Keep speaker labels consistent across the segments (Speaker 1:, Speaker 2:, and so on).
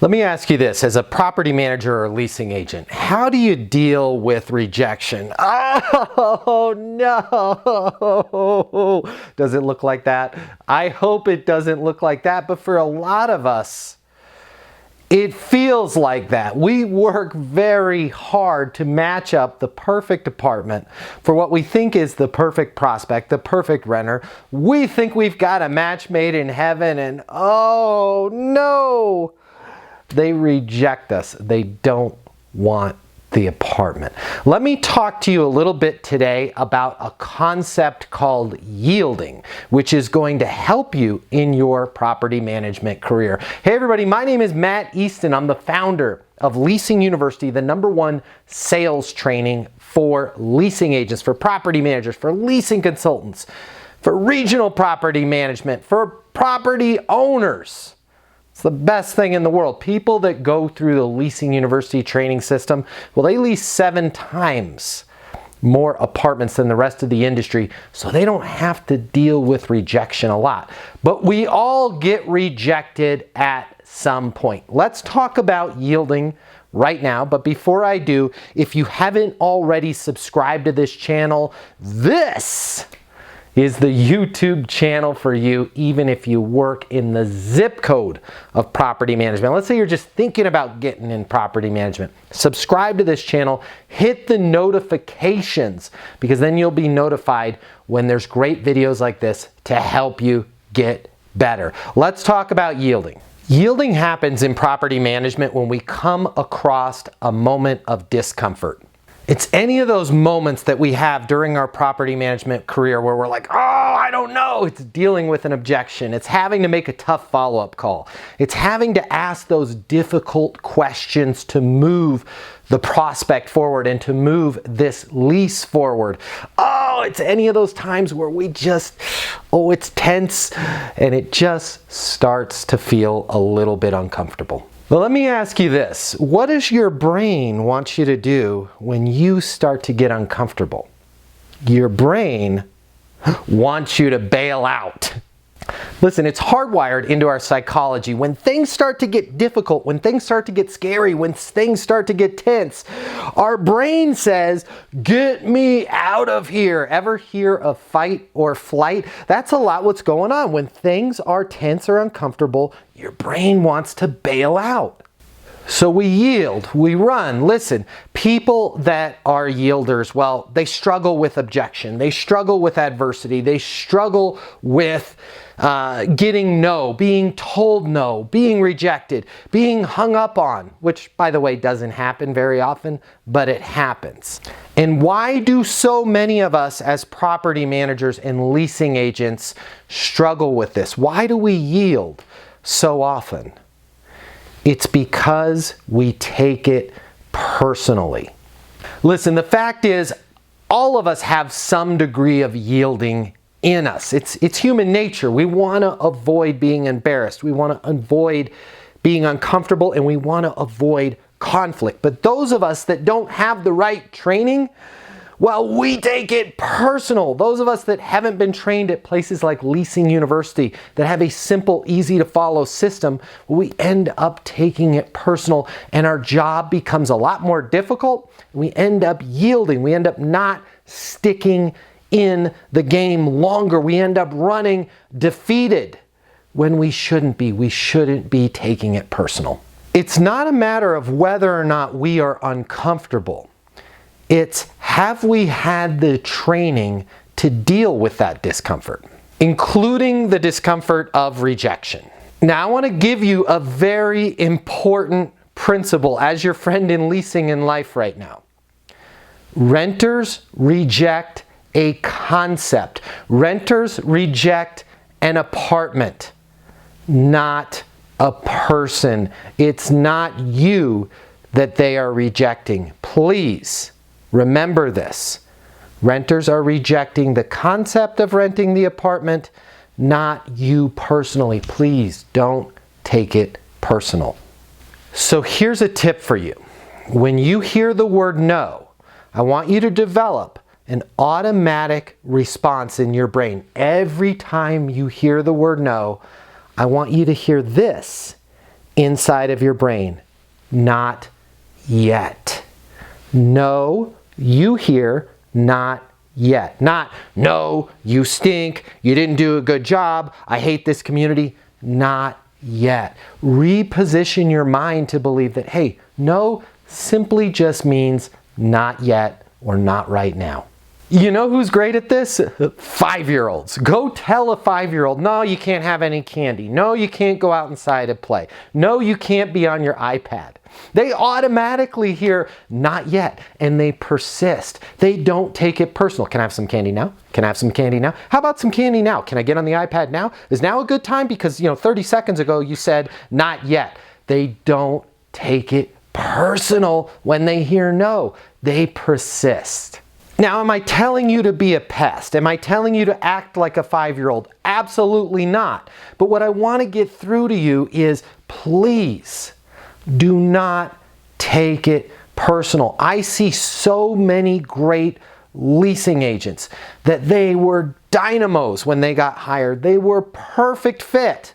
Speaker 1: Let me ask you this, as a property manager or leasing agent, how do you deal with rejection? Oh no! Does it look like that? I hope it doesn't look like that, but for a lot of us, it feels like that. We work very hard to match up the perfect apartment for what we think is the perfect prospect, the perfect renter. We think we've got a match made in heaven, and oh no! They reject us. They don't want the apartment. Let me talk to you a little bit today about a concept called yielding, which is going to help you in your property management career. Hey everybody, my name is Matt Easton. I'm the founder of Leasing University, the #1 sales training for leasing agents, for property managers, for leasing consultants, for regional property management, for property owners. It's the best thing in the world. People that go through the Leasing University training system, well, they lease 7 times more apartments than the rest of the industry, so they don't have to deal with rejection a lot. But we all get rejected at some point. Let's talk about yielding right now, but before I do, if you haven't already subscribed to this channel, this is the YouTube channel for you, even if you work in the zip code of property management. Let's say you're just thinking about getting in property management. Subscribe to this channel, hit the notifications, because then you'll be notified when there's great videos like this to help you get better. Let's talk about yielding. Yielding happens in property management when we come across a moment of discomfort. It's any of those moments that we have during our property management career where we're like, oh, I don't know. It's dealing with an objection. It's having to make a tough follow-up call. It's having to ask those difficult questions to move the prospect forward and to move this lease forward. Oh, it's any of those times where we just, it's tense and it just starts to feel a little bit uncomfortable. Well, let me ask you this. What does your brain want you to do when you start to get uncomfortable? Your brain wants you to bail out. Listen, it's hardwired into our psychology. When things start to get difficult, when things start to get scary, when things start to get tense, our brain says, get me out of here. Ever hear of fight or flight? That's a lot what's going on. When things are tense or uncomfortable, your brain wants to bail out. So we yield, we run. Listen, people that are yielders, well, they struggle with objection. They struggle with adversity. They struggle with getting no, being told no, being rejected, being hung up on, which, by the way, doesn't happen very often, but it happens. And why do so many of us as property managers and leasing agents struggle with this? Why do we yield so often? It's because we take it personally. Listen, the fact is, all of us have some degree of yielding in us. It's human nature. We want to avoid being embarrassed. We want to avoid being uncomfortable, and we want to avoid conflict. But those of us that don't have the right training, well, we take it personal. Those of us that haven't been trained at places like Leasing University, that have a simple, easy to follow system, we end up taking it personal, and our job becomes a lot more difficult. We end up yielding. We end up not sticking in the game longer. We end up running defeated when we shouldn't be. We shouldn't be taking it personal. It's not a matter of whether or not we are uncomfortable. It's, have we had the training to deal with that discomfort, including the discomfort of rejection? Now, I want to give you a very important principle as your friend in leasing in life right now. Renters reject a concept. Renters reject an apartment, not a person. It's not you that they are rejecting. Please remember this. Renters are rejecting the concept of renting the apartment, not you personally. Please don't take it personal. So here's a tip for you. When you hear the word no, I want you to develop an automatic response in your brain. Every time you hear the word no, I want you to hear this inside of your brain, not yet. No, you hear not yet. Not, no, you stink, you didn't do a good job, I hate this community. Not yet. Reposition your mind to believe that, hey, no simply just means not yet or not right now. You know who's great at this? 5-year-olds. Go tell a 5-year-old, no, you can't have any candy. No, you can't go out inside and play. No, you can't be on your iPad. They automatically hear not yet and they persist. They don't take it personal. Can I have some candy now? Can I have some candy now? How about some candy now? Can I get on the iPad now? Is now a good time? Because 30 seconds ago you said not yet. They don't take it personal when they hear no. They persist. Now, am I telling you to be a pest? Am I telling you to act like a 5-year-old? Absolutely not. But what I want to get through to you is, please do not take it personal. I see so many great leasing agents that they were dynamos when they got hired. They were perfect fit,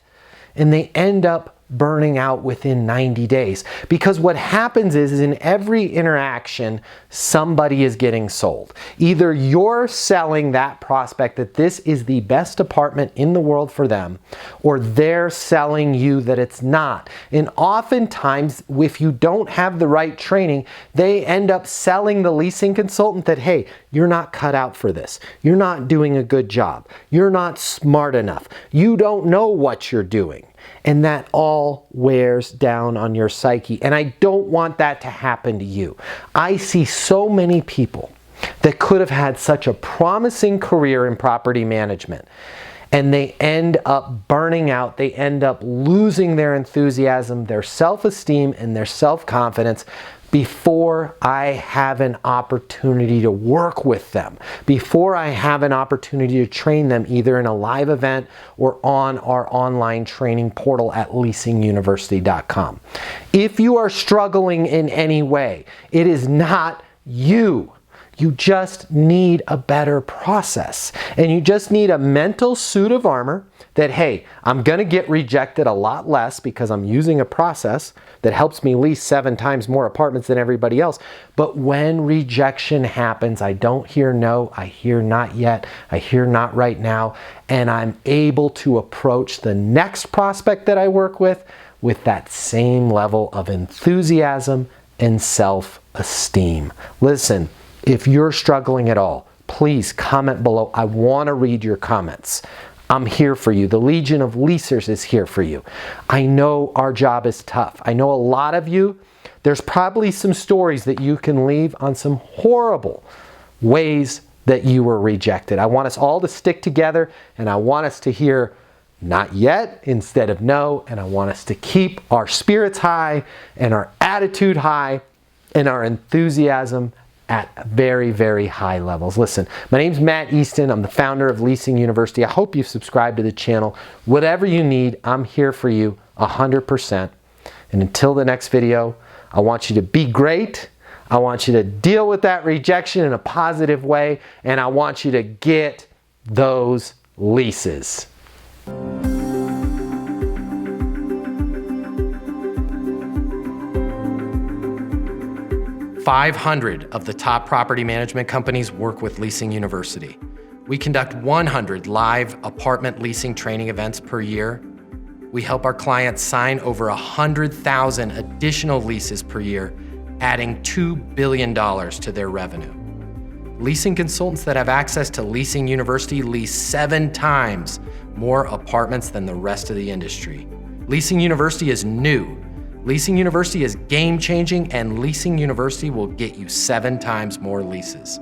Speaker 1: and they end up burning out within 90 days. Because what happens is in every interaction, somebody is getting sold. Either you're selling that prospect that this is the best apartment in the world for them, or they're selling you that it's not. And oftentimes, if you don't have the right training, they end up selling the leasing consultant that, hey, you're not cut out for this. You're not doing a good job. You're not smart enough. You don't know what you're doing. And that all wears down on your psyche. And I don't want that to happen to you. I see so many people that could have had such a promising career in property management, and they end up burning out. They end up losing their enthusiasm, their self-esteem, and their self-confidence before I have an opportunity to work with them, before I have an opportunity to train them either in a live event or on our online training portal at leasinguniversity.com. If you are struggling in any way, it is not you. You just need a better process, and you just need a mental suit of armor that, hey, I'm going to get rejected a lot less because I'm using a process that helps me lease 7 times more apartments than everybody else. But when rejection happens, I don't hear no, I hear not yet, I hear not right now, and I'm able to approach the next prospect that I work with that same level of enthusiasm and self-esteem. Listen, if you're struggling at all, please comment below. I want to read your comments. I'm here for you. The Legion of Leasers is here for you. I know our job is tough. I know a lot of you, there's probably some stories that you can leave on some horrible ways that you were rejected. I want us all to stick together, and I want us to hear not yet instead of no, and I want us to keep our spirits high and our attitude high and our enthusiasm at very, very high levels. Listen, my name's Matt Easton. I'm the founder of Leasing University. I hope you've subscribed to the channel. Whatever you need, I'm here for you 100%. And until the next video, I want you to be great. I want you to deal with that rejection in a positive way. And I want you to get those leases. 500 of the top property management companies work with Leasing University. We conduct 100 live apartment leasing training events per year. We help our clients sign over 100,000 additional leases per year, adding $2 billion to their revenue. Leasing consultants that have access to Leasing University lease 7 times more apartments than the rest of the industry. Leasing University is new. Leasing University is game-changing, and Leasing University will get you 7 times more leases.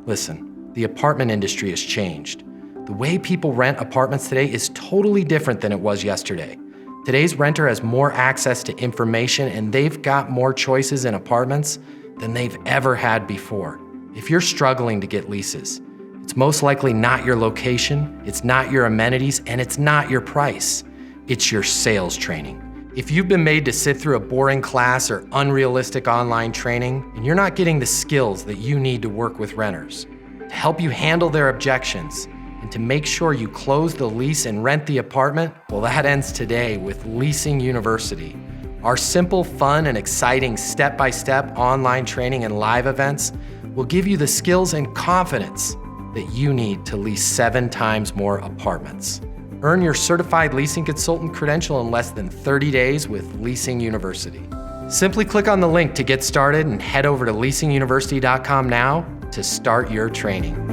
Speaker 1: Listen, the apartment industry has changed. The way people rent apartments today is totally different than it was yesterday. Today's renter has more access to information, and they've got more choices in apartments than they've ever had before. If you're struggling to get leases, it's most likely not your location, it's not your amenities, and it's not your price. It's your sales training. If you've been made to sit through a boring class or unrealistic online training, and you're not getting the skills that you need to work with renters, to help you handle their objections, and to make sure you close the lease and rent the apartment, well, that ends today with Leasing University. Our simple, fun, and exciting step-by-step online training and live events will give you the skills and confidence that you need to lease 7 times more apartments. Earn your Certified Leasing Consultant Credential in less than 30 days with Leasing University. Simply click on the link to get started and head over to leasinguniversity.com now to start your training.